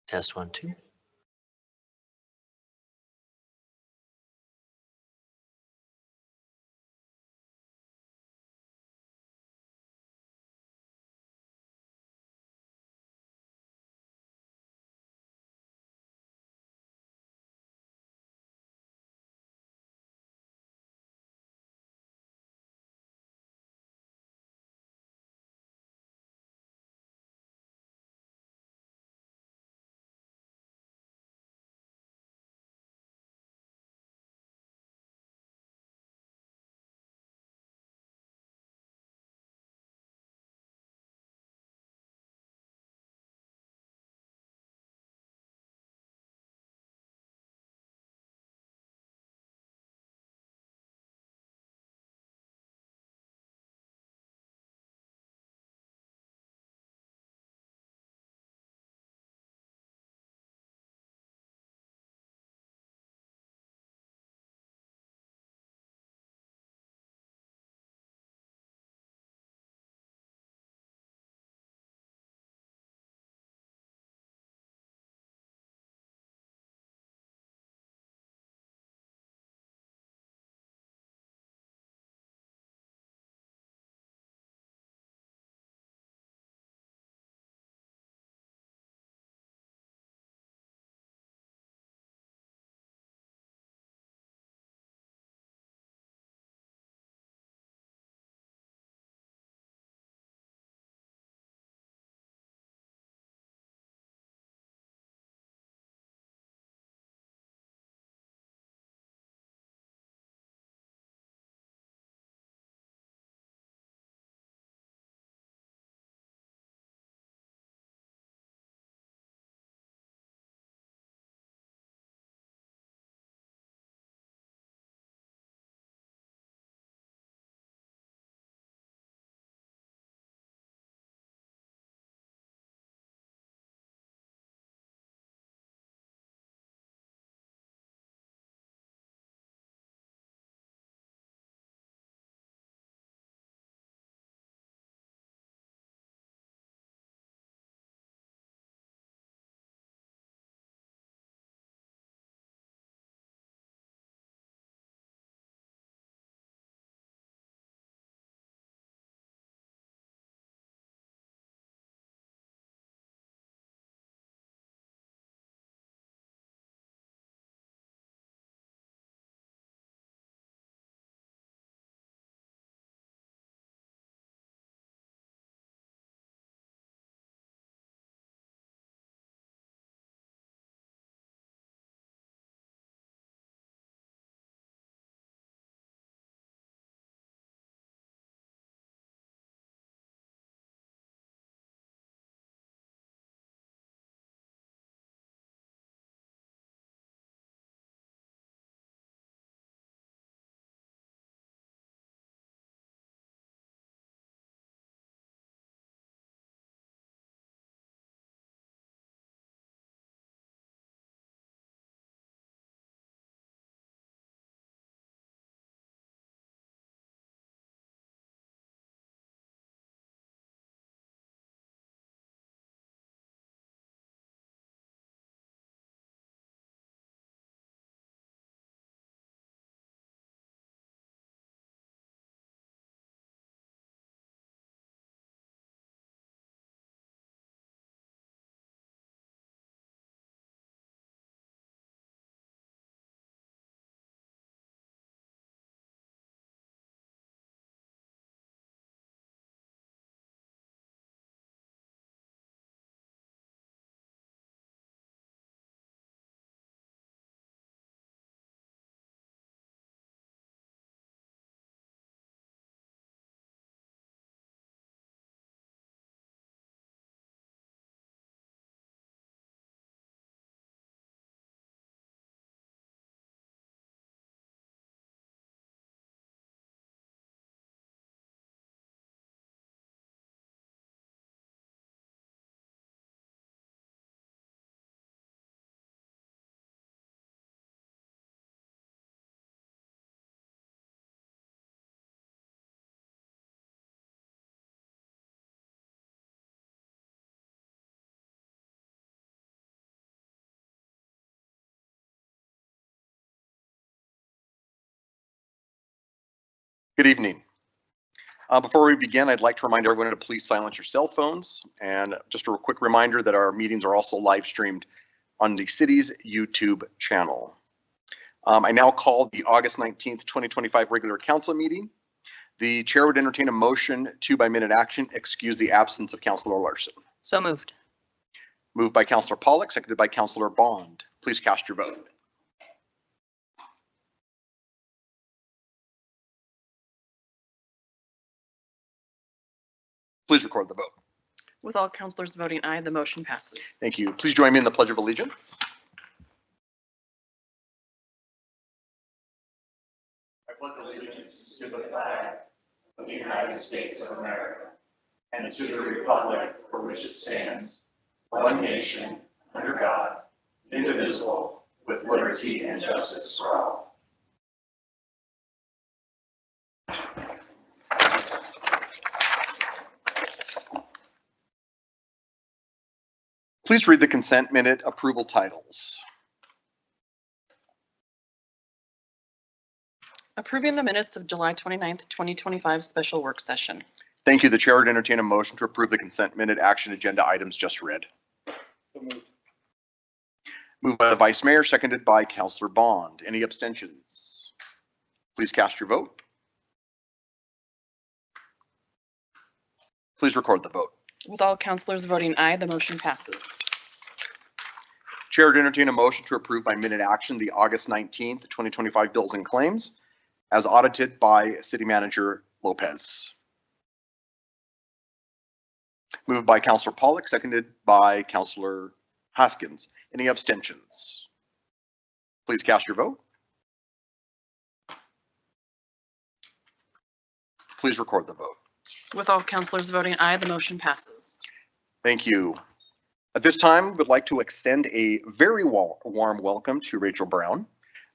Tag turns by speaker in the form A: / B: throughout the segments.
A: Test 1, 2.
B: Good evening. Before we begin, I'd like to remind everyone to please silence your cell phones. And just a quick reminder that our meetings are also live streamed on the city's YouTube channel. I now call the August 19th, 2025 regular council meeting. The chair would entertain a motion to, by minute action, excuse the absence of Councilor Larson.
C: So moved.
B: Moved by Councilor Pollock, seconded by Councilor Bond. Please cast your vote. Please record the vote.
C: With all councilors voting aye, the motion passes.
B: Thank you. Please join me in the Pledge of Allegiance. I pledge allegiance to the flag of the United States of America and to the republic for which it stands, one nation, under God, indivisible, with liberty and justice for all. Please read the consent minute approval titles.
C: Approving the minutes of July 29th, 2025 special work session.
B: Thank you. The chair would entertain a motion to approve the consent minute action agenda items just read.
D: So moved.
B: Moved by the Vice Mayor, seconded by Councilor Bond. Any abstentions? Please cast your vote. Please record the vote.
C: With all councilors voting aye, the motion passes.
B: Chair would entertain a motion to approve by minute action the August 19th, 2025 bills and claims as audited by City Manager Lopez. Moved by Councilor Pollock, seconded by Councilor Haskins. Any abstentions? Please cast your vote. Please record the vote.
C: With all councilors voting aye, the motion passes.
B: Thank you. At this time, we'd like to extend a very warm welcome to Rachel Brown,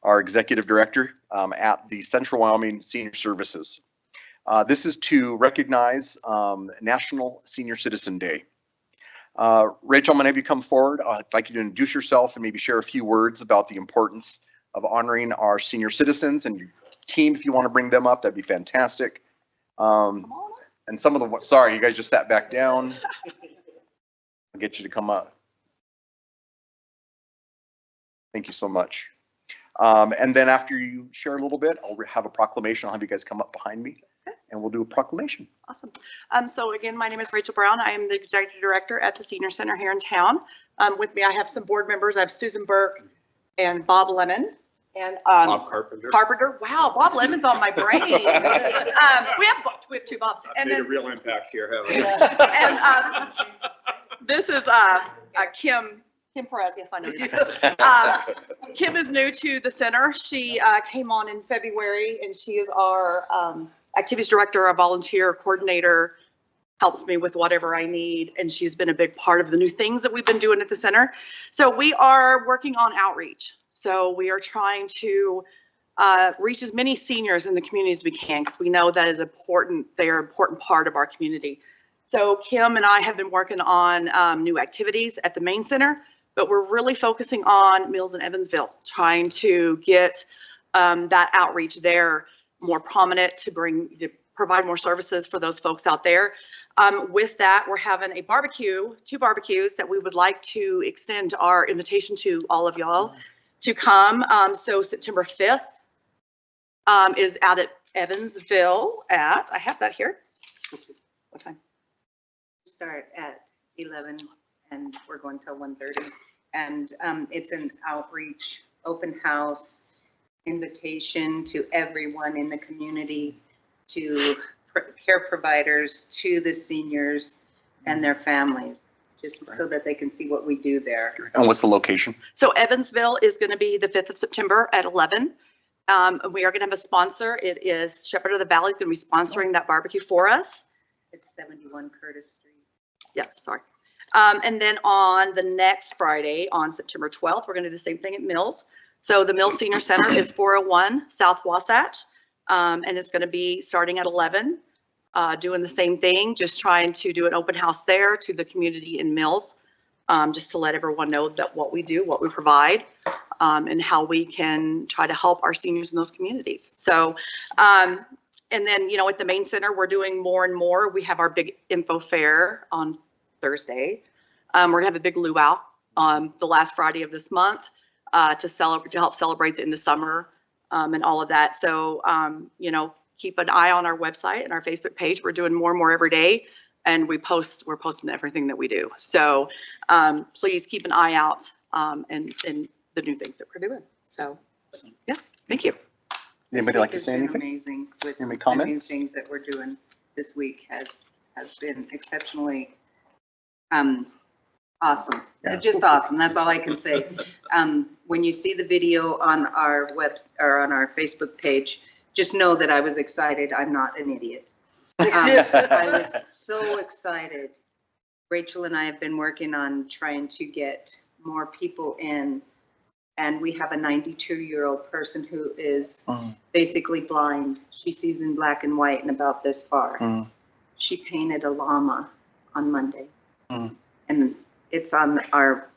B: our Executive Director at the Central Wyoming Senior Services. This is to recognize National Senior Citizen Day. Rachel, I'm going to have you come forward. I'd like you to introduce yourself and maybe share a few words about the importance of honoring our senior citizens, and your team, if you want to bring them up, that'd be fantastic. And some of the, sorry, you guys just sat back down. I'll get you to come up. Thank you so much. And then after you share a little bit, I'll have a proclamation. I'll have you guys come up behind me and we'll do a proclamation.
E: Awesome. So again, my name is Rachel Brown. I am the Executive Director at the Senior Center here in town. With me, I have some board members. I have Susan Burke and Bob Lemon. And
D: Bob Carpenter.
E: Carpenter. Wow, Bob Lemon's on my brain. we have two Bobs.
D: I've made a real impact here, haven't
E: And this is Kim Perez. Yes, I know you. Kim is new to the center. She came on in February, and she is our activities director, our volunteer coordinator, helps me with whatever I need, and she's been a big part of the new things that we've been doing at the center. So we are working on outreach. So we are trying to reach as many seniors in the community as we can, because we know that is important. They are an important part of our community. So Kim and I have been working on new activities at the main center, but we're really focusing on Mills and Evansville, trying to get that outreach there more prominent to provide more services for those folks out there. With that, we're having a barbecue, 2 barbecues that we would like to extend our invitation to all of y'all to come. So September 5th is out at Evansville at, I have that here. What time?
F: Start at 11 and we're going till 1:30. And it's an outreach, open house, invitation to everyone in the community, to care providers, to the seniors and their families, just so that they can see what we do there.
B: And what's the location?
E: So Evansville is going to be the 5th of September at 11. We are going to have a sponsor. It is Shepherd of the Valley is going to be sponsoring that barbecue for us.
F: It's 71 Curtis Street.
E: Yes, sorry. And then on the next Friday, on September 12th, we're going to do the same thing at Mills. So the Mills Senior Center is 401 South Wasatch, and it's going to be starting at 11, doing the same thing, just trying to do an open house there to the community in Mills, just to let everyone know that what we do, what we provide, and how we can try to help our seniors in those communities. So And then, you know, at the main center, we're doing more and more. We have our big info fair on Thursday. We're gonna have a big luau the last Friday of this month to help celebrate the end of summer and all of that. So, you know, keep an eye on our website and our Facebook page. We're doing more and more every day, and we're posting everything that we do. So please keep an eye out and the new things that we're doing. So, yeah, thank you.
B: Anybody like to say
F: This week has
B: anything?
F: been amazing with
B: Any
F: the new
B: comments?
F: things that we're doing this week has been exceptionally awesome.
B: Yeah.
F: Just awesome. That's all I can say. When you see the video on our on our Facebook page, just know that I was excited. I'm not an idiot. I was so excited. Rachel and I have been working on trying to get more people in, and we have a 92-year-old person who is basically blind. She sees in black and white and about this far. She painted a llama on Monday, and it's on our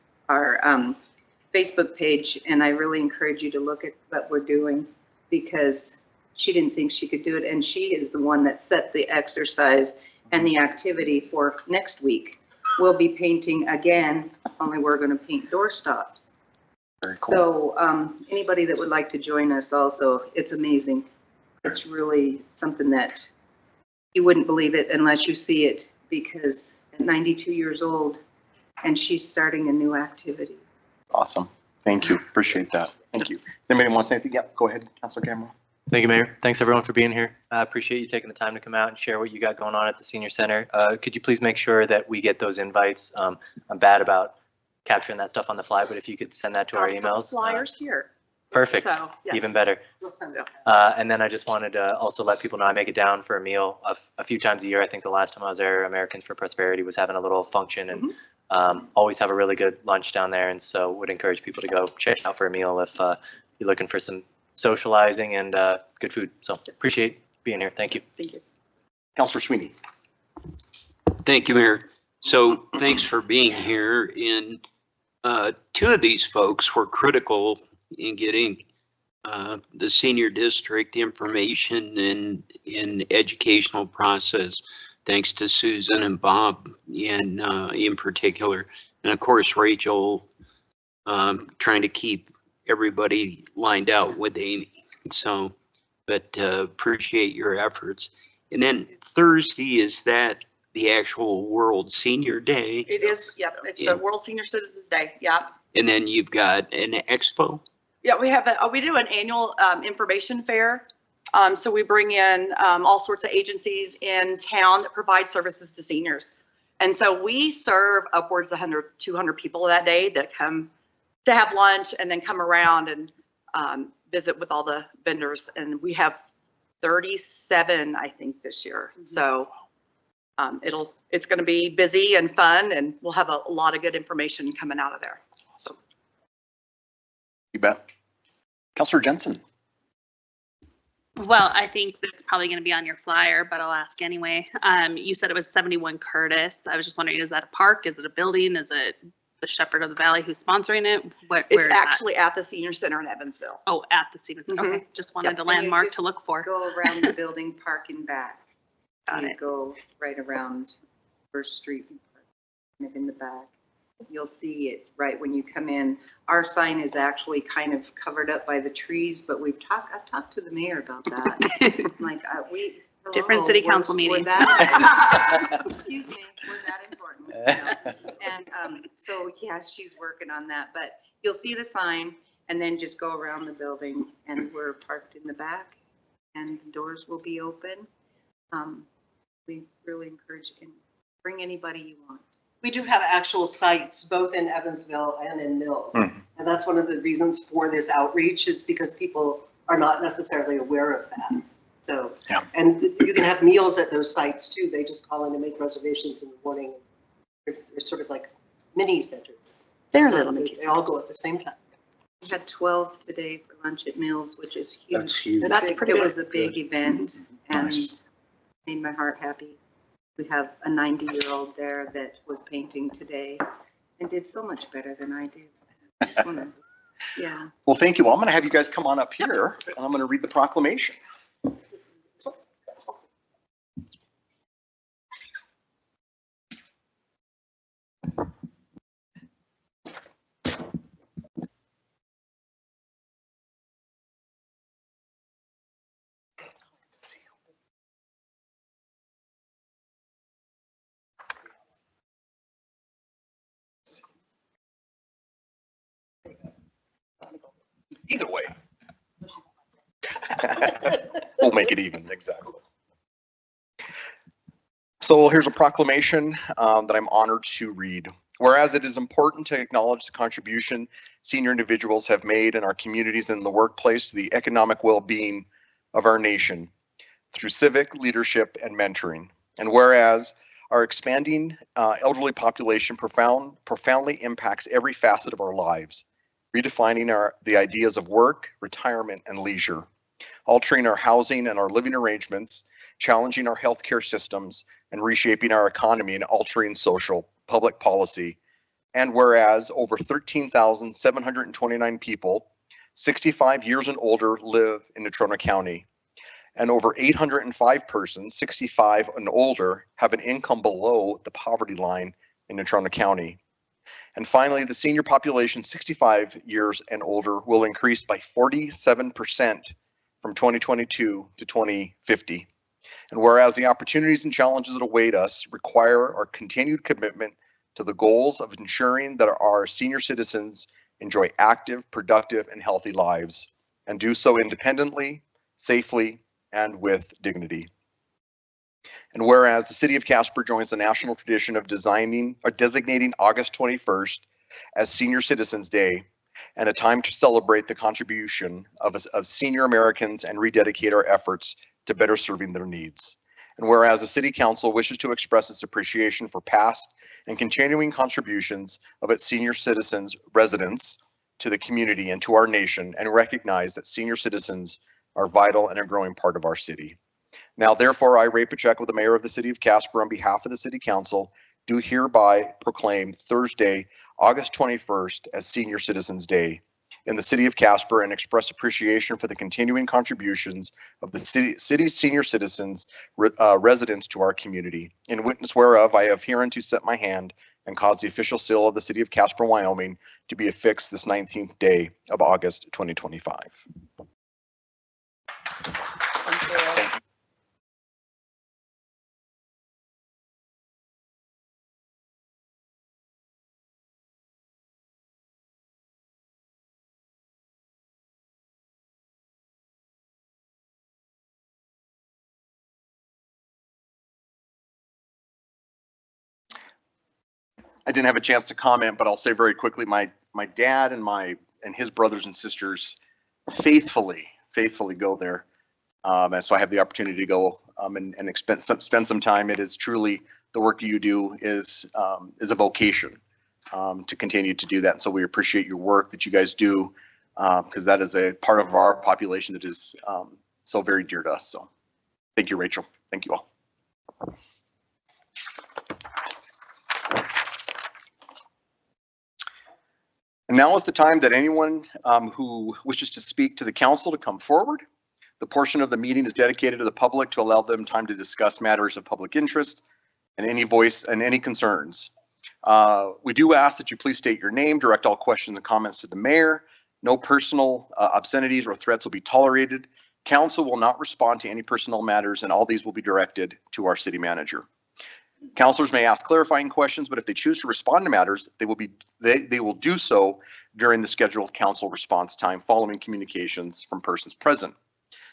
F: Facebook page, and I really encourage you to look at what we're doing, because she didn't think she could do it, and she is the one that set the exercise and the activity for next week. We'll be painting again, only we're going to paint doorstops.
B: Very cool.
F: So anybody that would like to join us also, it's amazing. It's really something that you wouldn't believe it unless you see it, because at 92 years old, and she's starting a new activity.
B: Awesome. Thank you. Appreciate that. Thank you. Does anybody want to say anything? Yep, go ahead, Councilor Cameron.
A: Thank you, Mayor. Thanks everyone for being here. I appreciate you taking the time to come out and share what you got going on at the Senior Center. Could you please make sure that we get those invites? I'm bad about capturing that stuff on the fly, but if you could send that to our emails.
E: Flyers here.
A: Perfect.
E: So, yes.
A: Even better.
E: We'll send it.
A: And then I just wanted to also let people know I make it down for a meal a few times a year. I think the last time I was there, Americans for Prosperity was having a little function, and always have a really good lunch down there. And so would encourage people to go check it out for a meal if you're looking for some socializing and good food. So appreciate being here. Thank you.
E: Thank you.
B: Councilor Sweeney.
G: Thank you, Mayor. So thanks for being here. And two of these folks were critical in getting the senior district information and in educational process. Thanks to Susan and Bob in particular. And of course, Rachel trying to keep everybody lined out with Amy. So, but appreciate your efforts. And then Thursday, is that the actual World Senior Day?
E: It is, yep, it's the World Senior Citizens Day, yep.
G: And then you've got an expo?
E: Yeah, we do an annual information fair. So we bring in all sorts of agencies in town that provide services to seniors. And so we serve upwards of 100, 200 people that day that come to have lunch and then come around and visit with all the vendors. And we have 37, I think, this year. So it's going to be busy and fun, and we'll have a lot of good information coming out of there.
B: Awesome. You bet. Councilor Jensen.
H: Well, I think that's probably going to be on your flyer, but I'll ask anyway. You said it was 71 Curtis. I was just wondering, is that a park? Is it a building? Is it the Shepherd of the Valley who's sponsoring it? Where
E: It's
H: is that?
E: actually at the Senior Center in Evansville.
H: Oh, at the Stevens. Okay, just wanted
E: Yep.
H: a
F: And you
H: landmark
F: just
H: to look for.
F: Go around the building, park and back.
H: Got
F: You
H: it.
F: go right around First Street and park kind of in the back. You'll see it right when you come in. Our sign is actually kind of covered up by the trees, but I've talked to the mayor about that. Like,
H: Different city
F: hello,
H: council
F: we're
H: meeting.
F: that- Excuse me, we're that important. You know? And so, yes, she's working on that, but you'll see the sign and then just go around the building, and we're parked in the back and the doors will be open. We really encourage you, and bring anybody you want.
I: We do have actual sites both in Evansville and in Mills. And that's one of the reasons for this outreach, is because people are not necessarily aware of that. So,
B: Yeah.
I: and you can have meals at those sites too. They just call in and make reservations in the morning. They're sort of like mini centers.
E: They're
I: So
E: little mini
I: They all go at the same time.
F: We had 12 today for lunch at Mills, which is huge.
B: That's huge.
E: That's
F: Big-
E: pretty
F: It
E: good.
F: was a big event and
B: Nice.
F: made my heart happy. We have a 90-year-old there that was painting today and did so much better than I did. I just wanna, yeah.
B: Well, thank you. I'm going to have you guys come on up here, and I'm going to read the proclamation. Either way. We'll make it even, exactly. So here's a proclamation that I'm honored to read. Whereas it is important to acknowledge the contribution senior individuals have made in our communities and the workplace to the economic well-being of our nation through civic leadership and mentoring. And whereas our expanding elderly population profoundly impacts every facet of our lives, redefining the ideas of work, retirement, and leisure, altering our housing and our living arrangements, challenging our healthcare systems, and reshaping our economy and altering social public policy. And whereas over 13,729 people, 65 years and older, live in Natrona County, and over 805 persons, 65 and older, have an income below the poverty line in Natrona County. And finally, the senior population 65 years and older will increase by 47% from 2022 to 2050. And whereas the opportunities and challenges that await us require our continued commitment to the goals of ensuring that our senior citizens enjoy active, productive, and healthy lives, and do so independently, safely, and with dignity. And whereas the city of Casper joins the national tradition of designating August 21st as Senior Citizens Day, and a time to celebrate the contribution of senior Americans and rededicate our efforts to better serving their needs. And whereas the City Council wishes to express its appreciation for past and continuing contributions of its senior citizens residents to the community and to our nation, and recognize that senior citizens are vital and a growing part of our city. Now, therefore, I, Ray Pacheco, the mayor of the city of Casper, on behalf of the City Council, do hereby proclaim Thursday, August 21st as Senior Citizens Day in the city of Casper, and express appreciation for the continuing contributions of the city's senior citizens residents to our community. In witness whereof, I have hereunto set my hand and caused the official seal of the city of Casper, Wyoming to be affixed this 19th day of August 2025. I didn't have a chance to comment, but I'll say very quickly, my dad and his brothers and sisters faithfully go there. And so I have the opportunity to go and spend some time. It is truly, the work you do is a vocation to continue to do that. And so we appreciate your work that you guys do, because that is a part of our population that is so very dear to us. So thank you, Rachel. Thank you all. And now is the time that anyone who wishes to speak to the council to come forward. The portion of the meeting is dedicated to the public to allow them time to discuss matters of public interest and any voice and any concerns. We do ask that you please state your name, direct all questions and comments to the mayor. No personal obscenities or threats will be tolerated. Council will not respond to any personnel matters, and all these will be directed to our city manager. Councilors may ask clarifying questions, but if they choose to respond to matters, they will do so during the scheduled council response time following communications from persons present.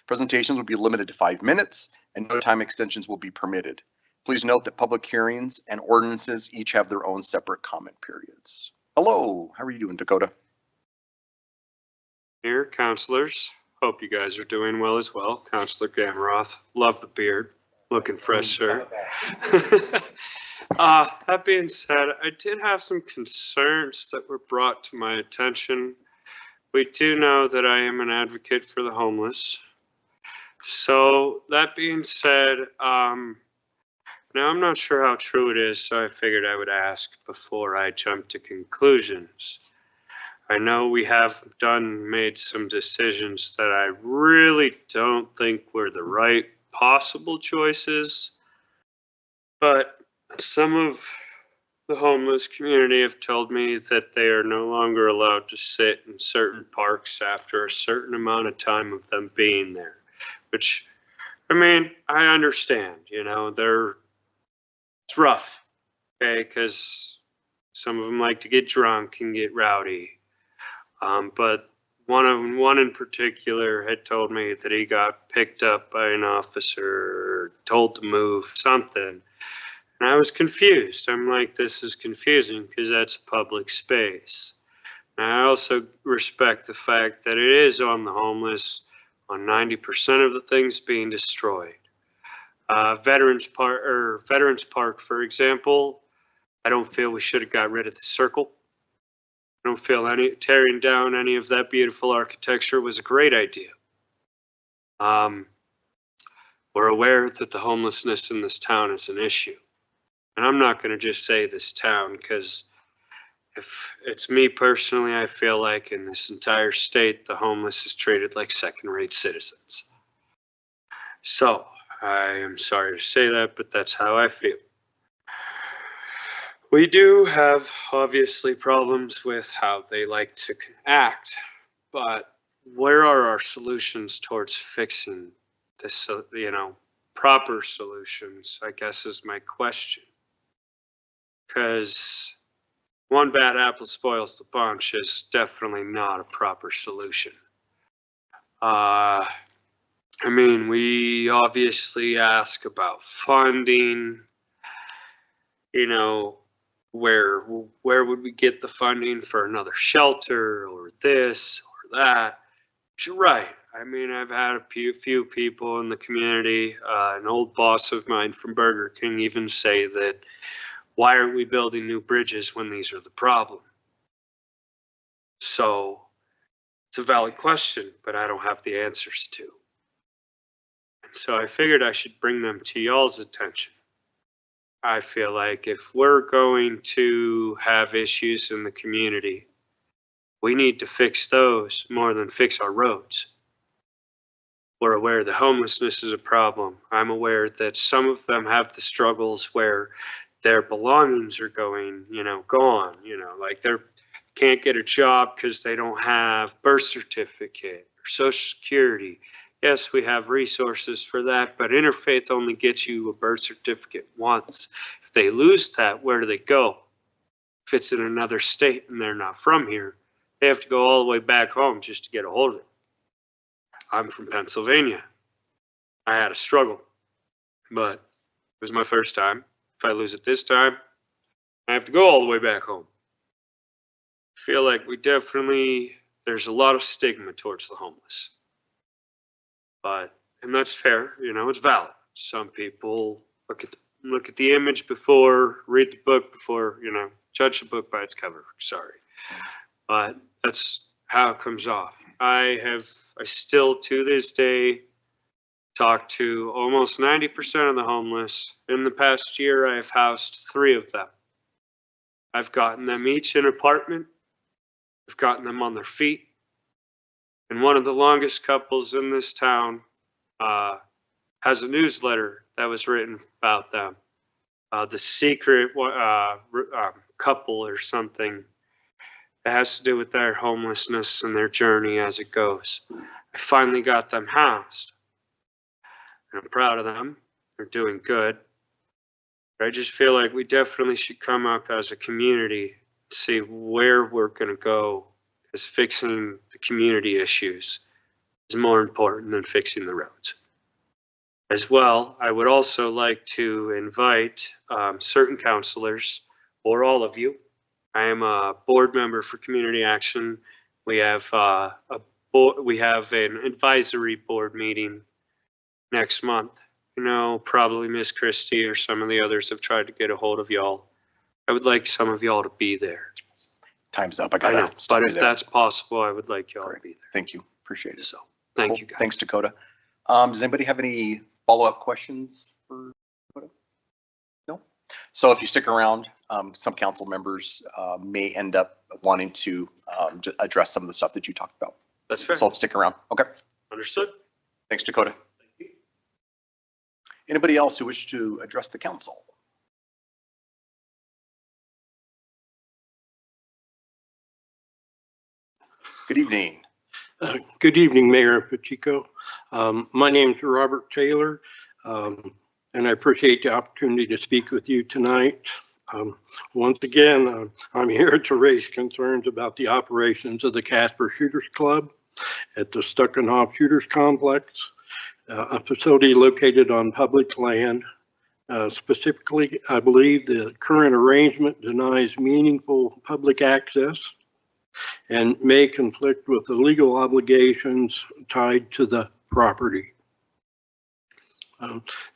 B: Presentations will be limited to 5 minutes, and no time extensions will be permitted. Please note that public hearings and ordinances each have their own separate comment periods. Hello, how are you doing, Dakota?
J: Here, councilors. Hope you guys are doing well as well. Councilor Gamroth, love the beard. Looking fresh, sir. That being said, I did have some concerns that were brought to my attention. We do know that I am an advocate for the homeless. So that being said, now I'm not sure how true it is, so I figured I would ask before I jump to conclusions. I know we have made some decisions that I really don't think were the right possible choices, but some of the homeless community have told me that they are no longer allowed to sit in certain parks after a certain amount of time of them being there, which, I mean, I understand, you know, it's rough, okay, because some of them like to get drunk and get rowdy, but One in particular had told me that he got picked up by an officer, told to move something. And I was confused. I'm like, this is confusing because that's a public space. And I also respect the fact that it is on the homeless on 90% of the things being destroyed. Veterans Park, for example, I don't feel we should have got rid of the circle. I don't feel tearing down any of that beautiful architecture was a great idea. We're aware that the homelessness in this town is an issue. And I'm not going to just say this town, because if it's me personally, I feel like in this entire state, the homeless is treated like second-rate citizens. So I am sorry to say that, but that's how I feel. We do have obviously problems with how they like to act, but where are our solutions towards fixing this, proper solutions, I guess is my question. Because one bad apple spoils the bunch is definitely not a proper solution. I mean, we obviously ask about funding, where would we get the funding for another shelter or this or that? You're right. I mean, I've had a few people in the community, an old boss of mine from Burger King even say that, why aren't we building new bridges when these are the problem? So it's a valid question, but I don't have the answers to. And so I figured I should bring them to y'all's attention. I feel like if we're going to have issues in the community, we need to fix those more than fix our roads. We're aware that homelessness is a problem. I'm aware that some of them have the struggles where their belongings are going, gone, like they can't get a job because they don't have birth certificate or social security. Yes, we have resources for that, but interfaith only gets you a birth certificate once. If they lose that, where do they go? If it's in another state and they're not from here, they have to go all the way back home just to get a hold of it. I'm from Pennsylvania. I had a struggle, but it was my first time. If I lose it this time, I have to go all the way back home. I feel like there's a lot of stigma towards the homeless. And that's fair, it's valid. Some people look at the image before, read the book before, judge the book by its cover. Sorry. But that's how it comes off. I still to this day talk to almost 90% of the homeless. In the past year, I have housed 3 of them. I've gotten them each an apartment. I've gotten them on their feet. And one of the longest couples in this town has a newsletter that was written about them. The secret couple or something. It has to do with their homelessness and their journey as it goes. I finally got them housed. And I'm proud of them. They're doing good. But I just feel like we definitely should come up as a community, see where we're going to go, because fixing the community issues is more important than fixing the roads. As well, I would also like to invite certain counselors, or all of you. I am a board member for Community Action. We have an advisory board meeting next month. Probably Miss Christie or some of the others have tried to get a hold of y'all. I would like some of y'all to be there.
B: Time's up. I
J: know,
B: gotta stop
J: but
B: you
J: if
B: there.
J: that's possible, I would like y'all to be there.
B: Thank you. Appreciate it.
J: So, thank
B: Cool.
J: you guys.
B: Thanks, Dakota. Does anybody have any follow-up questions for Dakota? No? So if you stick around, some council members may end up wanting to address some of the stuff that you talked about.
J: That's fair.
B: So stick around. Okay.
J: Understood.
B: Thanks, Dakota.
J: Thank you.
B: Anybody else who wishes to address the council? Good evening.
K: Good evening, Mayor Pacheco. My name is Robert Taylor, and I appreciate the opportunity to speak with you tonight. Once again, I'm here to raise concerns about the operations of the Casper Shooters Club. at the Stuckenhoff Shooters Complex, a facility located on public land. Specifically, I believe the current arrangement denies meaningful public access and may conflict with the legal obligations tied to the property.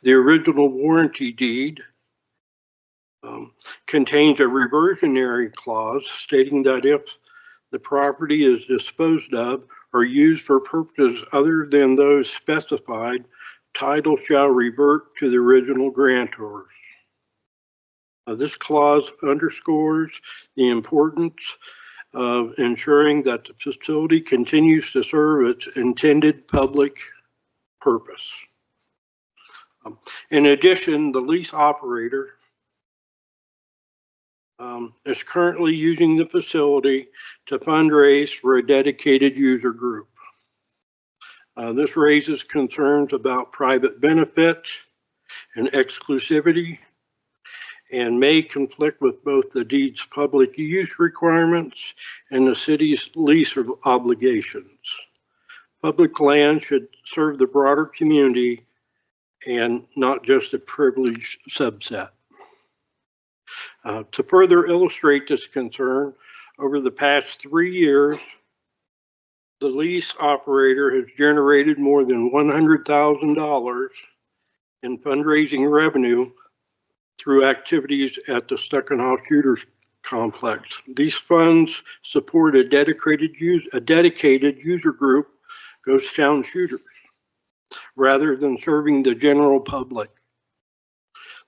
K: The original warranty deed contains a reversionary clause stating that if the property is disposed of or used for purposes other than those specified, title shall revert to the original grantors. This clause underscores the importance of ensuring that the facility continues to serve its intended public purpose. In addition, the lease operator is currently using the facility to fundraise for a dedicated user group. This raises concerns about private benefits and exclusivity and may conflict with both the deed's public use requirements and the city's lease obligations. Public land should serve the broader community and not just a privileged subset. To further illustrate this concern, over the past 3 years, the lease operator has generated more than $100,000 in fundraising revenue through activities at the Stuckenhoff Shooters Complex. These funds support a dedicated user group, Ghost Town Shooters, rather than serving the general public.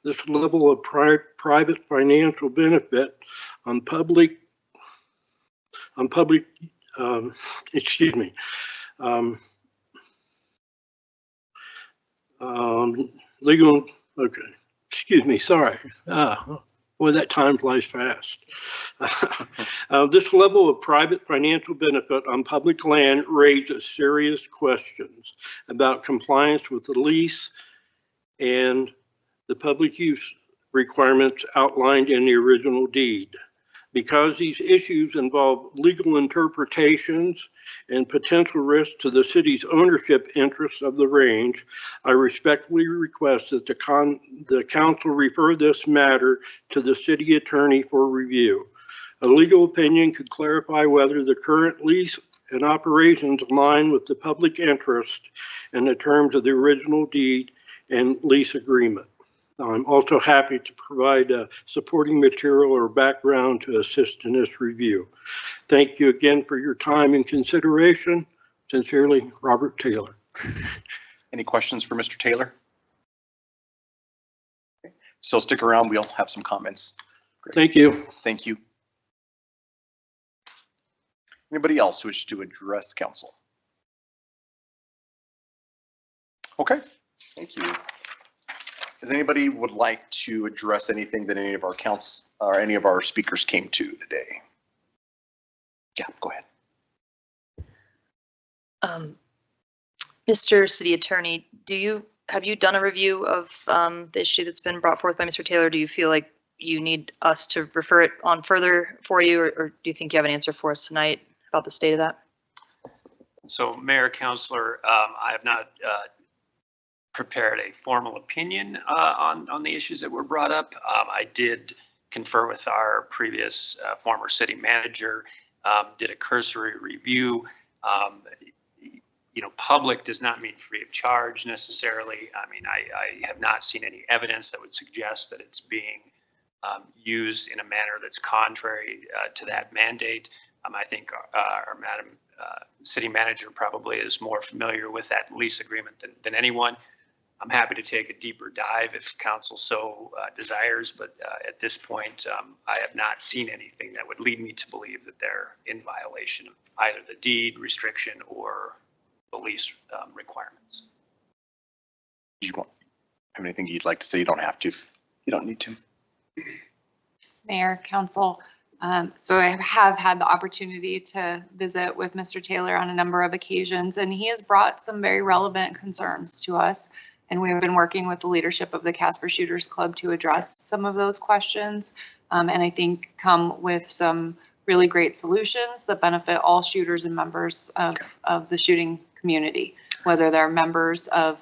K: This level of private financial benefit on legal, okay, excuse me, sorry. Boy, that time flies fast. This level of private financial benefit on public land raises serious questions about compliance with the lease and the public use requirements outlined in the original deed. Because these issues involve legal interpretations and potential risk to the city's ownership interests of the range, I respectfully request that the council refer this matter to the city attorney for review. A legal opinion could clarify whether the current lease and operations align with the public interest and the terms of the original deed and lease agreement. I'm also happy to provide supporting material or background to assist in this review. Thank you again for your time and consideration. Sincerely, Robert Taylor.
B: Any questions for Mr. Taylor? So stick around, we'll have some comments. Great.
K: Thank you.
B: Thank you. Anybody else wish to address council? Okay, thank you. Does anybody would like to address anything that any of our council or any of our speakers came to today? Yeah, go ahead.
L: Mr. City Attorney, have you done a review of the issue that's been brought forth by Mr. Taylor? Do you feel like you need us to refer it on further for you, or do you think you have an answer for us tonight about the state of that?
M: So, Mayor, Councilor, I have not prepared a formal opinion on the issues that were brought up. I did confer with our previous former city manager, did a cursory review. You know, public does not mean free of charge necessarily. I mean, I have not seen any evidence that would suggest that it's being used in a manner that's contrary to that mandate. I think our Madam City Manager probably is more familiar with that lease agreement than anyone. I'm happy to take a deeper dive if council so desires, but at this point, I have not seen anything that would lead me to believe that they're in violation of either the deed restriction or the lease requirements.
B: Do you have anything you'd like to say? You don't have to. You don't need to.
N: Mayor, council, so I have had the opportunity to visit with Mr. Taylor on a number of occasions, and he has brought some very relevant concerns to us. And we have been working with the leadership of the Casper Shooters Club to address some of those questions. And I think come with some really great solutions that benefit all shooters and members of the shooting community, whether they're members of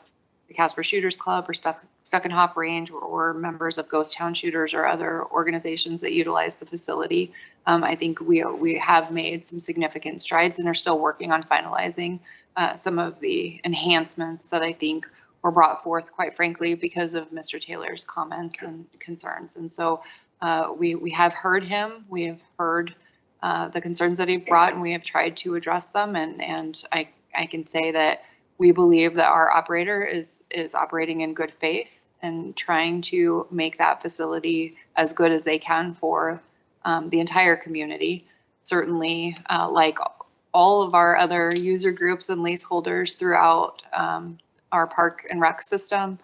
N: the Casper Shooters Club or Stuck and Hop Range or members of Ghost Town Shooters or other organizations that utilize the facility. I think we have made some significant strides and are still working on finalizing some of the enhancements that I think were brought forth, quite frankly, because of Mr. Taylor's comments and concerns. And so we have heard him. We have heard the concerns that he brought, and we have tried to address them. And I can say that we believe that our operator is operating in good faith and trying to make that facility as good as they can for the entire community. Certainly, like all of our other user groups and leaseholders throughout our park and rec system,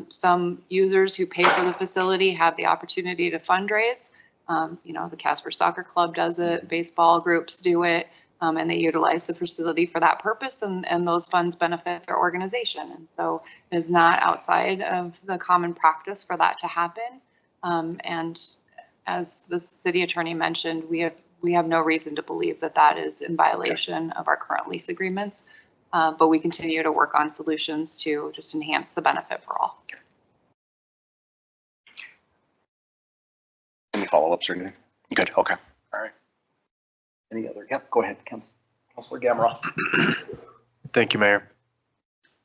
N: some users who pay for the facility have the opportunity to fundraise. The Casper Soccer Club does it, baseball groups do it, and they utilize the facility for that purpose, and those funds benefit their organization. And so it is not outside of the common practice for that to happen. And as the city attorney mentioned, we have no reason to believe that that is in violation of our current lease agreements. But we continue to work on solutions to just enhance the benefit for all.
B: Any follow-ups or anything? Good, okay, all right. Any other, yep, go ahead, Councilor Gamroth.
A: Thank you, Mayor.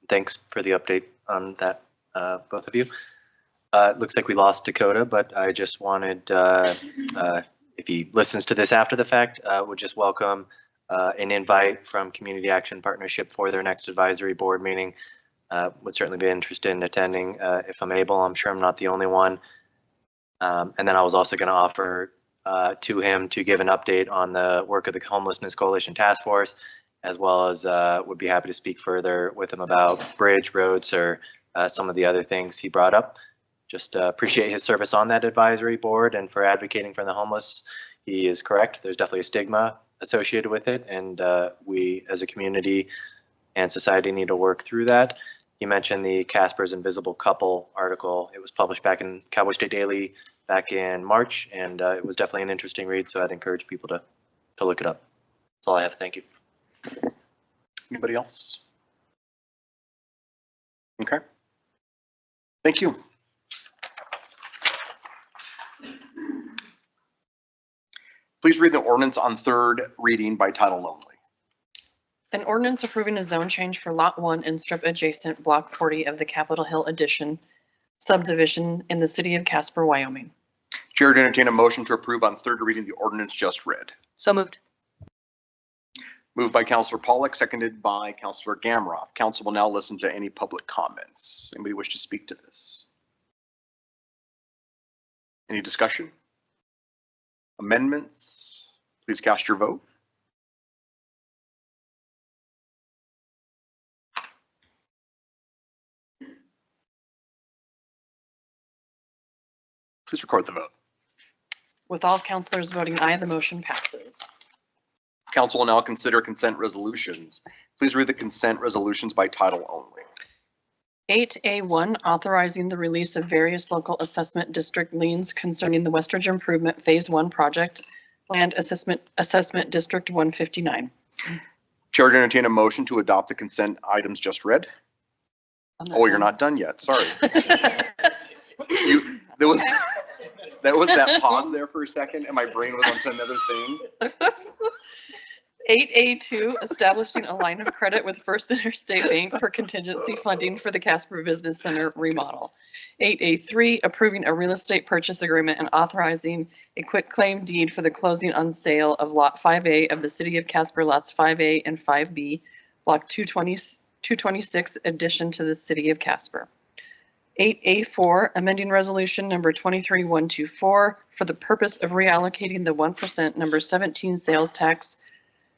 A: Thanks for the update on that, both of you. It looks like we lost Dakota, but I just wanted, if he listens to this after the fact, would just welcome an invite from Community Action Partnership for their next advisory board meeting. Would certainly be interested in attending if I'm able. I'm sure I'm not the only one. And then I was also going to offer to him to give an update on the work of the Homelessness Coalition Task Force, as well as would be happy to speak further with him about bridge, roads, or some of the other things he brought up. Just appreciate his service on that advisory board and for advocating for the homeless. He is correct. There's definitely a stigma associated with it, and we as a community and society need to work through that. You mentioned the Casper's Invisible Couple article. It was published back in Cowboy State Daily back in March, and it was definitely an interesting read, so I'd encourage people to look it up. That's all I have. Thank you.
B: Anybody else? Okay. Thank you. Please read the ordinance on third reading by title only.
C: An ordinance approving a zone change for Lot 1 and strip adjacent Block 40 of the Capitol Hill Addition subdivision in the city of Casper, Wyoming.
B: Chair would entertain a motion to approve on third reading the ordinance just read.
L: So moved.
B: Moved by Councilor Pollack, seconded by Councilor Gamroth. Council will now listen to any public comments. Anybody wish to speak to this? Any discussion? Amendments? Please cast your vote. Please record the vote.
C: With all councilors voting aye, the motion passes.
B: Council will now consider consent resolutions. Please read the consent resolutions by title only.
C: 8A1, authorizing the release of various local assessment district liens concerning the Westridge Improvement Phase 1 project, Land Assessment District 159.
B: Chair would entertain a motion to adopt the consent items just read. Oh, you're not done yet. Sorry. There was that pause there for a second, and my brain was onto another thing.
C: 8A2, establishing a line of credit with First Interstate Bank for contingency funding for the Casper Business Center remodel. 8A3, approving a real estate purchase agreement and authorizing a quitclaim deed for the closing on sale of Lot 5A of the City of Casper lots 5A and 5B, Block 226, addition to the City of Casper. 8A4, amending resolution number 23124 for the purpose of reallocating the 1% number 17 sales tax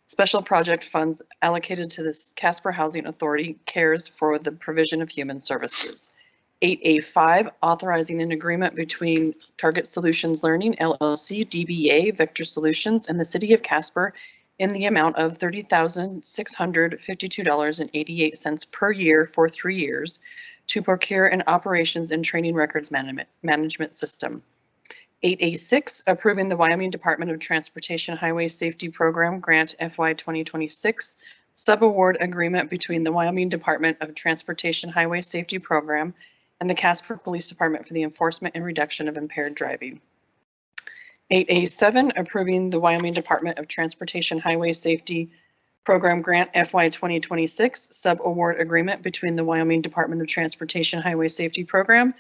C: special project funds allocated to the Casper Housing Authority CARES for the provision of human services. 8A5, authorizing an agreement between Target Solutions Learning, LLC, DBA, Vector Solutions, and the City of Casper in the amount of $30,652.88 per year for 3 years to procure an operations and training records management system. 8A6, approving the Wyoming Department of Transportation Highway Safety Program Grant FY 2026 subaward agreement between the Wyoming Department of Transportation Highway Safety Program and the Casper Police Department for the enforcement and reduction of impaired driving. 8A7, approving the Wyoming Department of Transportation Highway Safety Program Grant FY 2026 subaward agreement between the Wyoming Department of Transportation Highway Safety Program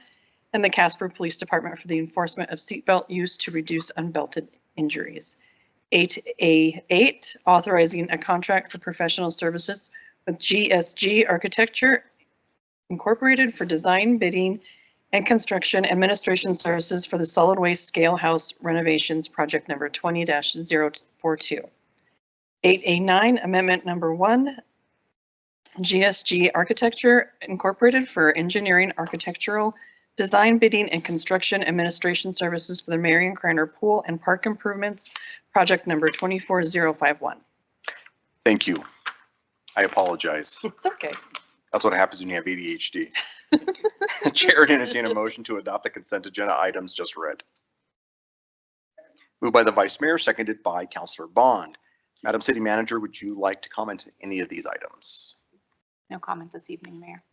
C: and the Casper Police Department for the enforcement of seatbelt use to reduce unbelted injuries. 8A8, authorizing a contract for professional services with GSG Architecture Incorporated for design, bidding, and construction administration services for the solid waste scale house renovations project number 20-042. 8A9, amendment number 1, GSG Architecture Incorporated for engineering, architectural, design, bidding, and construction administration services for the Marion Craner Pool and Park improvements, project number 24051.
B: Thank you. I apologize.
C: It's okay.
B: That's what happens when you have ADHD. Chair would entertain a motion to adopt the consent agenda items just read. Moved by the Vice Mayor, seconded by Councillor Bond. Madam City Manager, would you like to comment on any of these items?
N: No comment this evening, Mayor.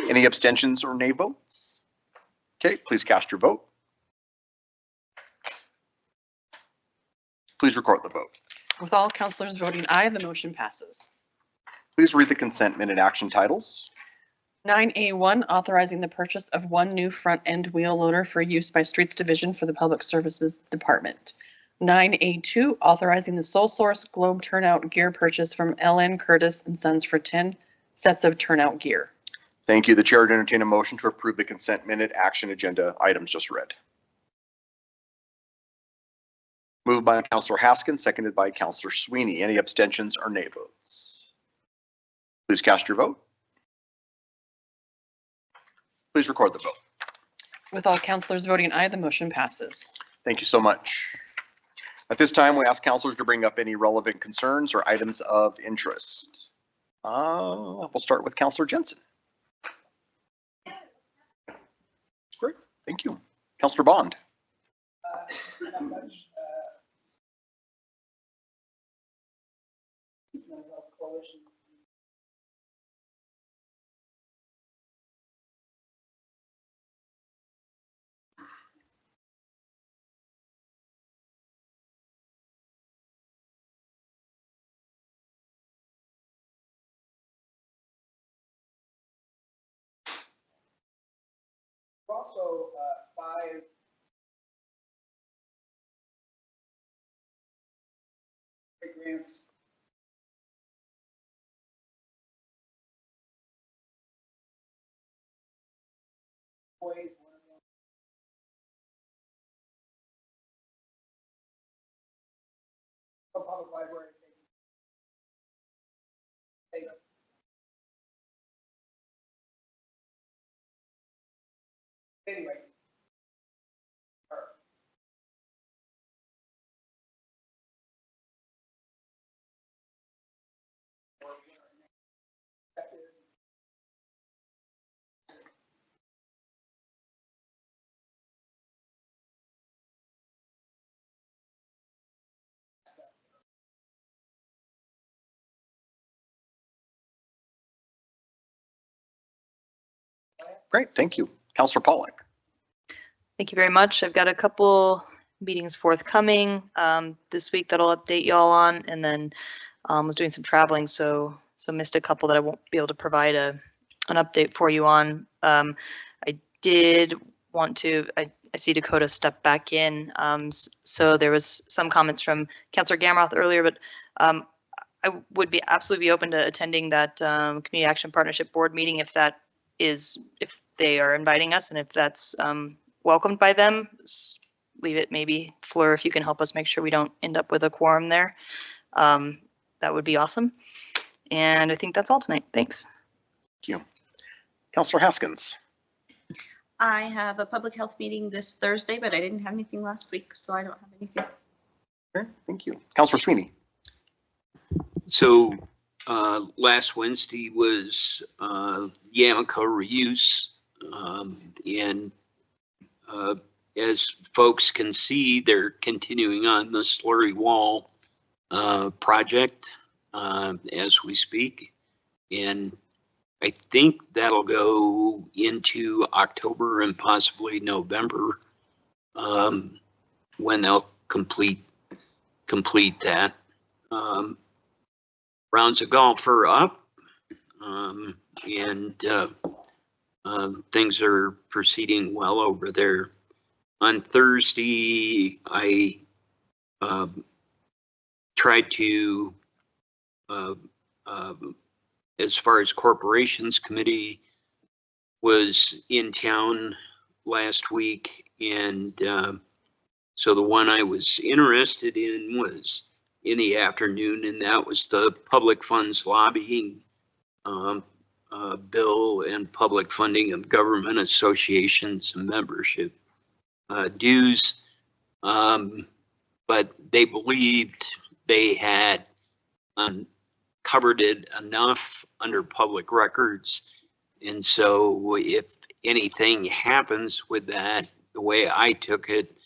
B: Any abstentions or nay votes? Okay, please cast your vote. Please record the vote.
C: With all councilors voting aye, the motion passes.
B: Please read the consent minute action titles.
C: 9A1, authorizing the purchase of 1 new front-end wheel loader for use by Streets Division for the Public Services Department. 9A2, authorizing the sole source globe turnout gear purchase from LN Curtis and Sons for 10 sets of turnout gear.
B: Thank you. The chair would entertain a motion to approve the consent minute action agenda items just read. Moved by Councillor Haskins, seconded by Councillor Sweeney. Any abstentions or nay votes? Please cast your vote. Please record the vote.
C: With all councilors voting aye, the motion passes.
B: Thank you so much. At this time, we ask councilors to bring up any relevant concerns or items of interest. We'll start with Councillor Jensen. Great, thank you. Councillor Bond.
O: Not much. Coalition. Also, 5 grants. Employees, one of them. A public library. Anyway.
B: Great, thank you. Councillor Pollack.
L: Thank you very much. I've got a couple meetings forthcoming this week that I'll update y'all on, and then was doing some traveling, so missed a couple that I won't be able to provide an update for you on. I did want to, I see Dakota step back in, so there was some comments from Councillor Gamroth earlier, but I would be absolutely open to attending that Community Action Partnership Board meeting if they are inviting us, and if that's welcomed by them. Leave it maybe, Fleur, if you can help us make sure we don't end up with a quorum there. That would be awesome. And I think that's all tonight. Thanks.
B: Thank you. Councillor Haskins.
P: I have a public health meeting this Thursday, but I didn't have anything last week, so I don't have anything.
B: Okay, thank you. Councillor Sweeney.
G: So last Wednesday was Yamaco reuse, and as folks can see, they're continuing on the slurry wall project as we speak. And I think that'll go into October and possibly November when they'll complete that. Rounds of golf are up, and things are proceeding well over there. On Thursday, I tried to, as far as corporations committee, was in town last week, and so the one I was interested in was in the afternoon, and that was the public funds lobbying bill and public funding of government associations and membership dues. But they believed they had covered it enough under public records. And so if anything happens with that, the way I took it,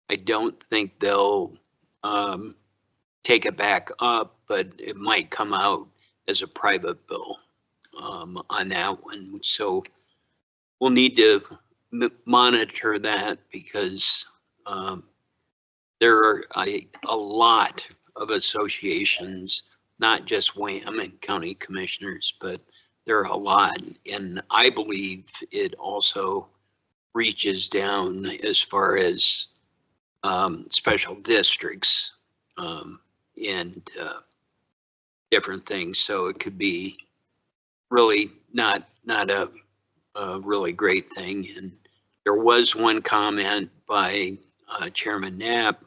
G: I don't think they'll take it back up, but it might come out as a private bill on that one. So we'll need to monitor that because there are a lot of associations, not just WHAM and county commissioners, but there are a lot. And I believe it also reaches down as far as special districts and different things. So it could be really not a really great thing. And there was one comment by Chairman Knapp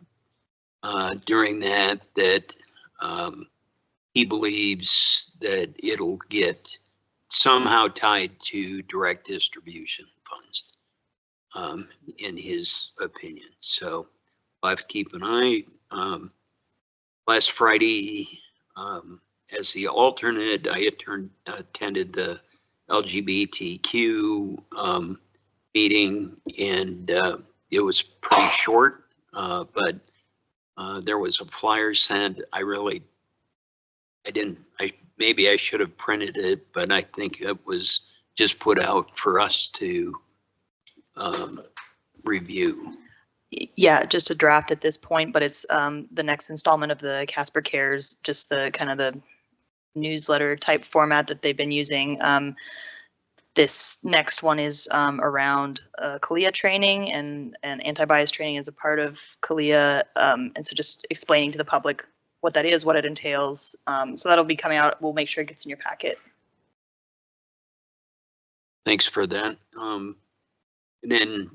G: during that he believes that it'll get somehow tied to direct distribution funds in his opinion. So I'll have to keep an eye. Last Friday, as the alternate, I attended the LGBTQ meeting, and it was pretty short, but there was a flyer sent. Maybe I should have printed it, but I think it was just put out for us to review.
L: Yeah, just a draft at this point, but it's the next installment of the Casper Cares, just the kind of the newsletter type format that they've been using. This next one is around CALEA training and anti-bias training as a part of CALEA. And so just explaining to the public what that is, what it entails. So that'll be coming out. We'll make sure it gets in your packet.
G: Thanks for that. And then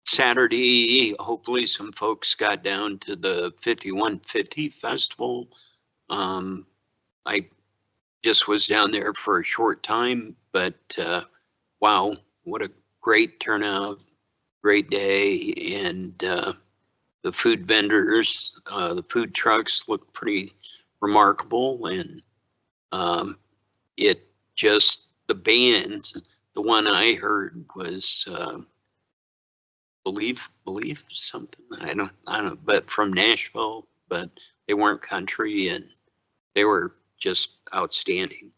G: Saturday, hopefully some folks got down to the 5150 festival. I just was down there for a short time, but wow, what a great turnout, great day. And the food vendors, the food trucks look pretty remarkable. And the bands, the one I heard was believe something. I don't know, but from Nashville, but they weren't country and they were just outstanding.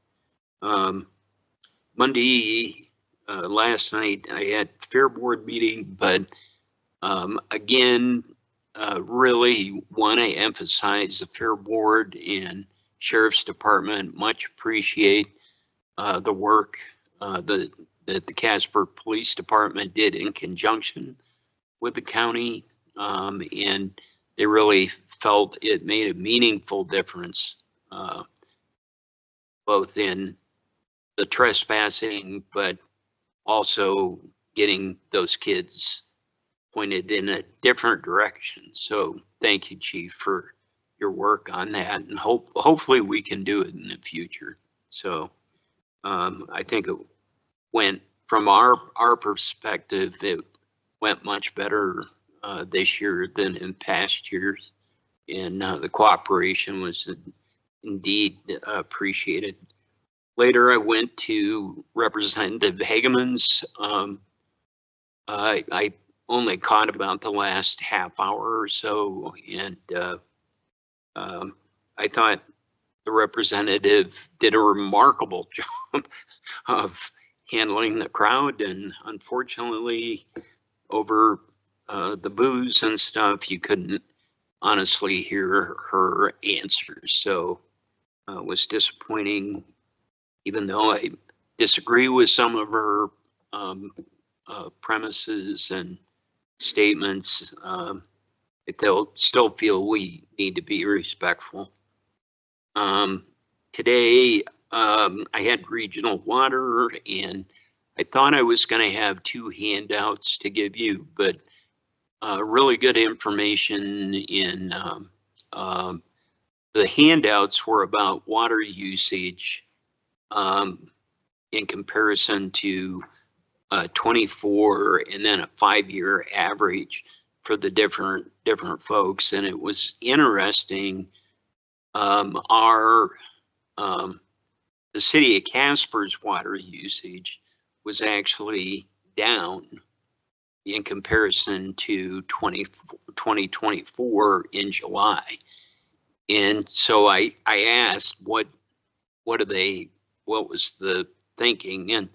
G: Monday, last night, I had Fair Board meeting, but again, really want to emphasize the Fair Board and Sheriff's Department. Much appreciate the work that the Casper Police Department did in conjunction with the county, and they really felt it made a meaningful difference, both in the trespassing, but also getting those kids pointed in a different direction. So thank you, Chief, for your work on that, and hopefully we can do it in the future. So I think it went, from our perspective, it went much better this year than in past years, and the cooperation was indeed appreciated. Later, I went to Representative Hageman's. I only caught about the last half hour or so, and I thought the representative did a remarkable job of handling the crowd, and unfortunately, over the booze and stuff, you couldn't honestly hear her answers. So it was disappointing, even though I disagree with some of her premises and statements. They'll still feel we need to be respectful. Today, I had regional water, and I thought I was going to have 2 handouts to give you, but really good information in the handouts were about water usage in comparison to 24 and then a 5-year average for the different folks. And it was interesting. The city of Casper's water usage was actually down in comparison to 2024 in July. And so I asked what was the thinking, and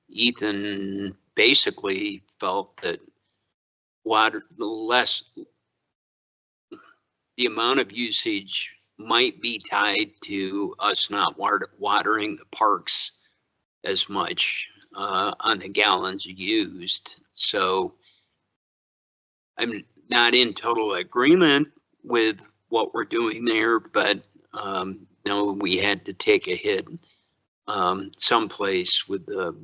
G: Ethan basically felt that the amount of usage might be tied to us not watering the parks as much on the gallons used. So I'm not in total agreement with what we're doing there, but no, we had to take a hit someplace with the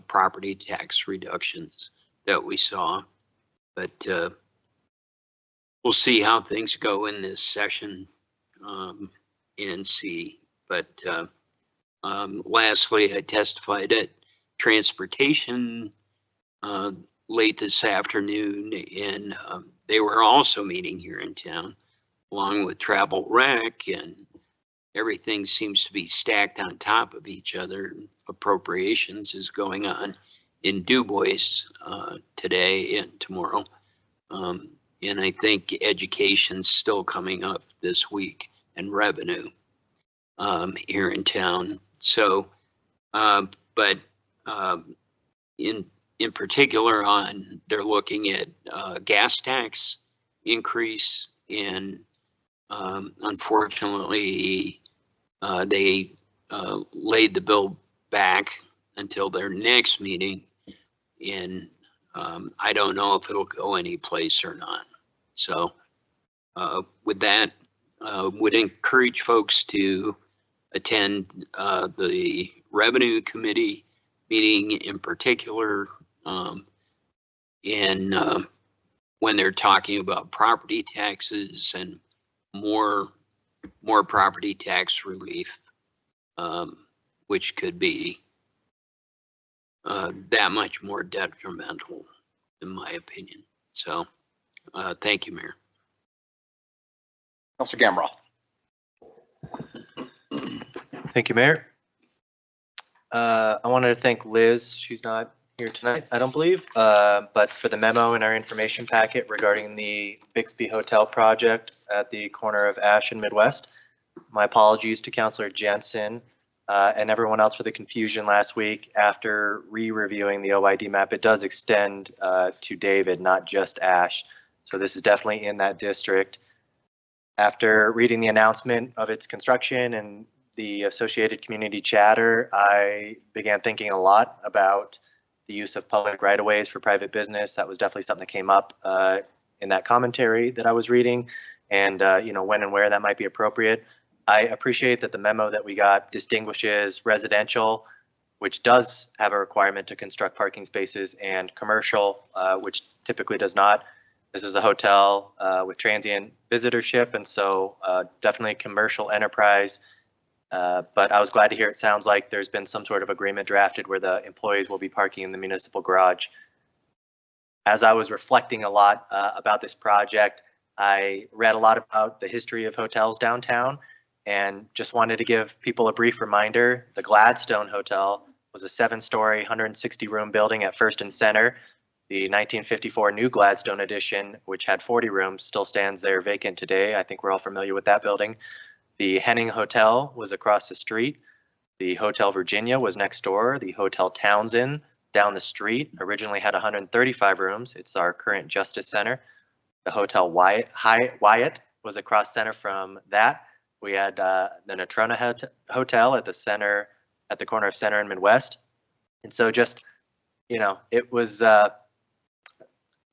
G: property tax reductions that we saw. But we'll see how things go in this session and see. But lastly, I testified at transportation late this afternoon, and they were also meeting here in town, along with Travel Rec, and everything seems to be stacked on top of each other. Appropriations is going on in Du Bois today and tomorrow. And I think education's still coming up this week, and revenue here in town. So, but in particular they're looking at gas tax increase, and unfortunately they laid the bill back until their next meeting, and I don't know if it'll go any place or not. So with that, would encourage folks to attend the revenue committee meeting in particular, and when they're talking about property taxes and more property tax relief, which could be that much more detrimental, in my opinion. So thank you, Mayor.
B: Councilor Gamroth.
A: Thank you, Mayor. I wanted to thank Liz. She's not here tonight, I don't believe, but for the memo in our information packet regarding the Bixby Hotel project at the corner of Ash and Midwest. My apologies to Councilor Jensen and everyone else for the confusion last week. After re-reviewing the OID map, it does extend to David, not just Ash. So this is definitely in that district. After reading the announcement of its construction and the associated community chatter, I began thinking a lot about the use of public right-of-ways for private business. That was definitely something that came up in that commentary that I was reading, and when and where that might be appropriate. I appreciate that the memo that we got distinguishes residential, which does have a requirement to construct parking spaces, and commercial, which typically does not. This is a hotel with transient visitorship, and so definitely a commercial enterprise. But I was glad to hear it sounds like there's been some sort of agreement drafted where the employees will be parking in the municipal garage. As I was reflecting a lot about this project, I read a lot about the history of hotels downtown, and just wanted to give people a brief reminder. The Gladstone Hotel was a 7-story, 160-room building at First and Center. The 1954 new Gladstone edition, which had 40 rooms, still stands there vacant today. I think we're all familiar with that building. The Henning Hotel was across the street. The Hotel Virginia was next door. The Hotel Townsend down the street originally had 135 rooms. It's our current Justice Center. The Hotel Wyatt was across center from that. We had the Natrona Hotel at the corner of Center and Midwest. And so just, you know, it was,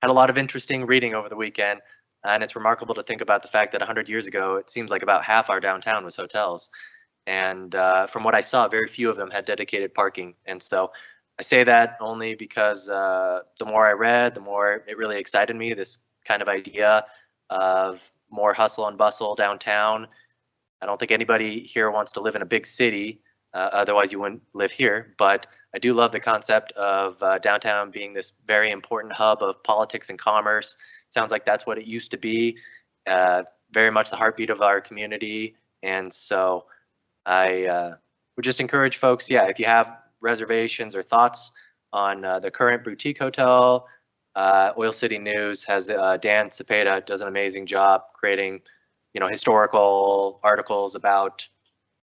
A: had a lot of interesting reading over the weekend. And it's remarkable to think about the fact that 100 years ago, it seems like about half our downtown was hotels. And from what I saw, very few of them had dedicated parking. And so I say that only because the more I read, the more it really excited me, this kind of idea of more hustle and bustle downtown. I don't think anybody here wants to live in a big city, otherwise you wouldn't live here. But I do love the concept of downtown being this very important hub of politics and commerce. It sounds like that's what it used to be, very much the heartbeat of our community. And so I would just encourage folks, yeah, if you have reservations or thoughts on the current boutique hotel, Oil City News has Dan Cepeda does an amazing job creating, you know, historical articles about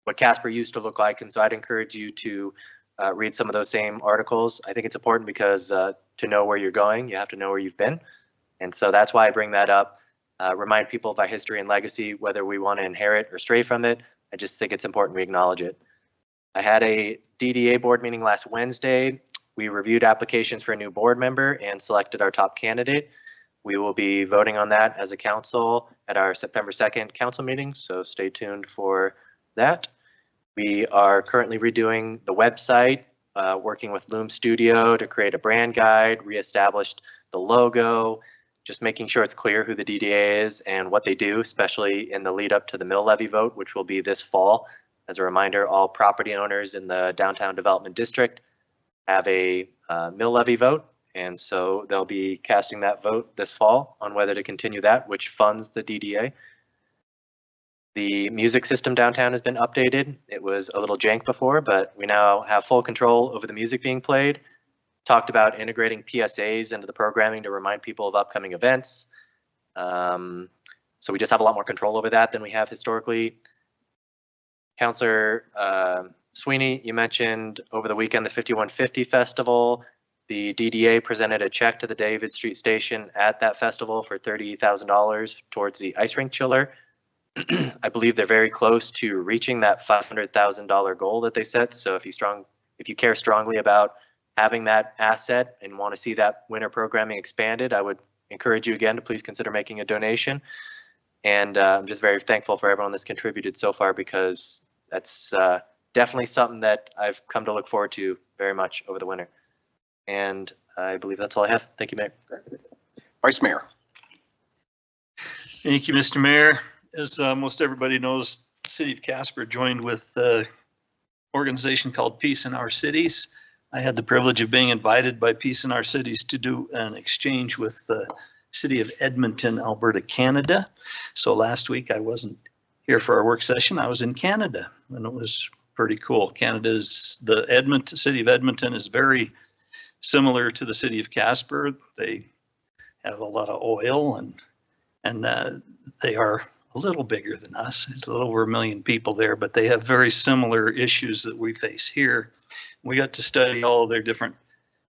A: what Casper used to look like. And so I'd encourage you to read some of those same articles. I think it's important because to know where you're going, you have to know where you've been. And so that's why I bring that up. Remind people of our history and legacy, whether we want to inherit or stray from it. I just think it's important we acknowledge it. I had a DDA board meeting last Wednesday. We reviewed applications for a new board member and selected our top candidate. We will be voting on that as a council at our September 2nd council meeting, so stay tuned for that. We are currently redoing the website, working with Loom Studio to create a brand guide, reestablished the logo, just making sure it's clear who the DDA is and what they do, especially in the lead up to the mill levy vote, which will be this fall. As a reminder, all property owners in the downtown development district have a mill levy vote. And so they'll be casting that vote this fall on whether to continue that, which funds the DDA. The music system downtown has been updated. It was a little jank before, but we now have full control over the music being played. Talked about integrating PSAs into the programming to remind people of upcoming events. So we just have a lot more control over that than we have historically. Councillor Sweeney, you mentioned over the weekend the 5150 Festival. The DDA presented a check to the David Street Station at that festival for $30,000 towards the ice rink chiller. I believe they're very close to reaching that $500,000 goal that they set. So if you care strongly about having that asset and want to see that winter programming expanded, I would encourage you again to please consider making a donation. And I'm just very thankful for everyone that's contributed so far, because that's definitely something that I've come to look forward to very much over the winter. And I believe that's all I have. Thank you, Mayor.
B: Vice Mayor.
Q: Thank you, Mr. Mayor. As most everybody knows, the City of Casper joined with an organization called Peace in Our Cities. I had the privilege of being invited by Peace in Our Cities to do an exchange with the City of Edmonton, Alberta, Canada. So last week I wasn't here for our work session. I was in Canada, and it was pretty cool. The City of Edmonton is very similar to the City of Casper. They have a lot of oil, and they are a little bigger than us. It's a little over 1 million people there, but they have very similar issues that we face here. We got to study all of their different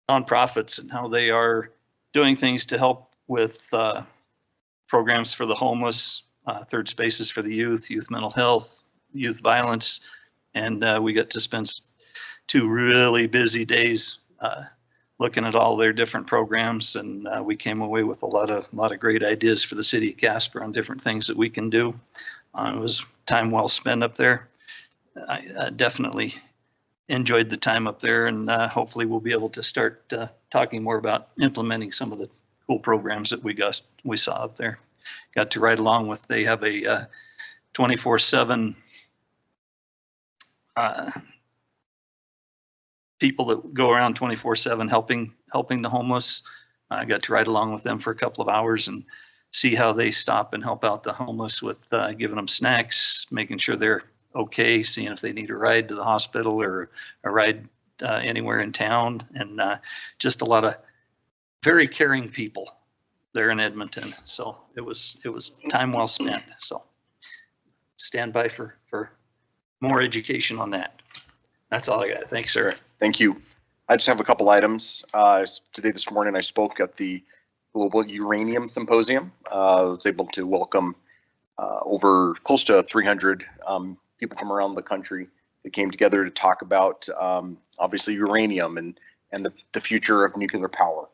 Q: nonprofits and how they are doing things to help with programs for the homeless, third spaces for the youth mental health, youth violence. And we got to spend 2 really busy days looking at all their different programs, and we came away with a lot of great ideas for the City of Casper on different things that we can do. It was time well spent up there. I definitely enjoyed the time up there, and hopefully we'll be able to start talking more about implementing some of the cool programs that we saw up there. Got to ride along with, they have a 24/7 people that go around 24/7 helping the homeless. I got to ride along with them for a couple of hours and see how they stop and help out the homeless with giving them snacks, making sure they're okay, seeing if they need a ride to the hospital or a ride anywhere in town, and just a lot of very caring people there in Edmonton. So it was time well spent. So stand by for more education on that. That's all I got. Thanks, sir.
B: Thank you. I just have a couple items. This morning, I spoke at the Global Uranium Symposium. I was able to welcome over close to 300 people from around the country that came together to talk about obviously uranium and the future of nuclear power.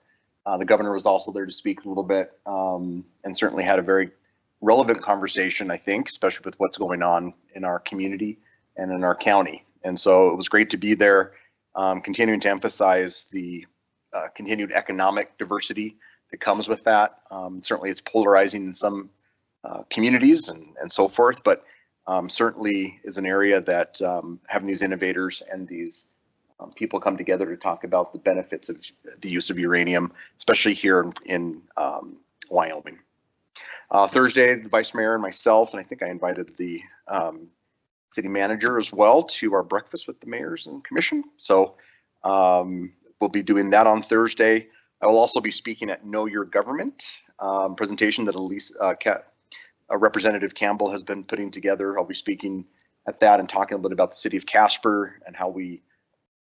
B: The governor was also there to speak a little bit and certainly had a very relevant conversation, I think, especially with what's going on in our community and in our county. And so it was great to be there, continuing to emphasize the continued economic diversity that comes with that. Certainly it's polarizing in some communities and so forth, but certainly is an area that having these innovators and these people come together to talk about the benefits of the use of uranium, especially here in Wyoming. Thursday, the vice mayor and myself, and I think I invited the city manager as well to our breakfast with the mayors and commission. So we'll be doing that on Thursday. I will also be speaking at Know Your Government presentation that Elise, Representative Campbell has been putting together. I'll be speaking at that and talking a little bit about the city of Casper and how we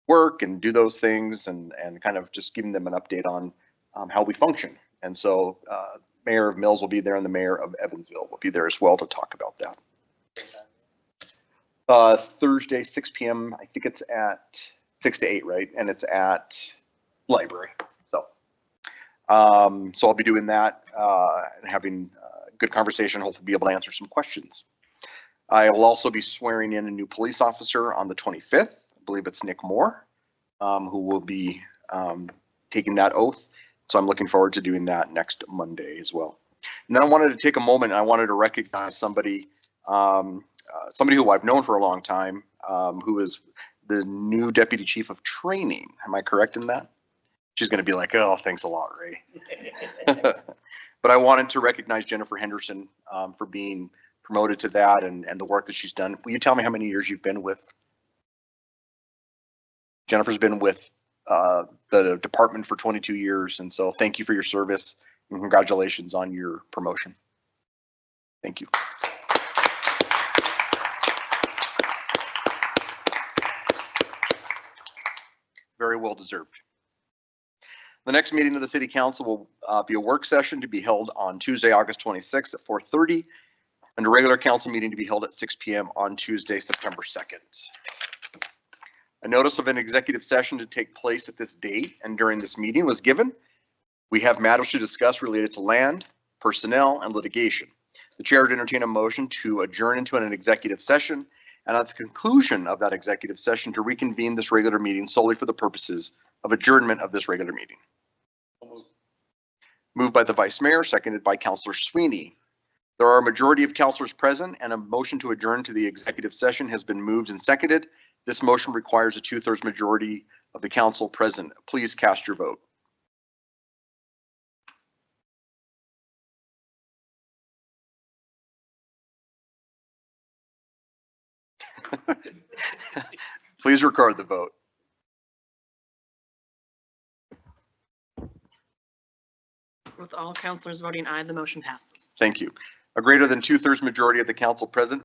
B: work and do those things and kind of just giving them an update on how we function. And so Mayor of Mills will be there and the Mayor of Evansville will be there as well to talk about that. Thursday, 6 p.m. I think it's at 6 to 8, right? And it's at library. So I'll be doing that and having a good conversation, hopefully be able to answer some questions. I will also be swearing in a new police officer on the 25th. I believe it's Nick Moore, who will be taking that oath. So I'm looking forward to doing that next Monday as well. And then I wanted to take a moment. I wanted to recognize somebody who I've known for a long time, who is the new deputy chief of training. Am I correct in that? She's going to be like, oh, thanks a lot, Ray. But I wanted to recognize Jennifer Henderson for being promoted to that and the work that she's done. Will you tell me how many years you've been with? Jennifer's been with the department for 22 years. And so thank you for your service and congratulations on your promotion. Thank you. Very well deserved. The next meeting of the City Council will be a work session to be held on Tuesday, August 26th at 4:30, and a regular council meeting to be held at 6 p.m. on Tuesday, September 2nd. A notice of an executive session to take place at this date and during this meeting was given. We have matters to discuss related to land, personnel, and litigation. The chair would entertain a motion to adjourn into an executive session, and at the conclusion of that executive session to reconvene this regular meeting solely for the purposes of adjournment of this regular meeting. Moved by the vice mayor, seconded by Councillor Sweeney. There are a majority of councillors present and a motion to adjourn to the executive session has been moved and seconded. This motion requires a 2/3 majority of the council present. Please cast your vote. Please record the vote.
C: With all councilors voting aye, the motion passes.
B: Thank you. A greater than 2/3 majority of the council present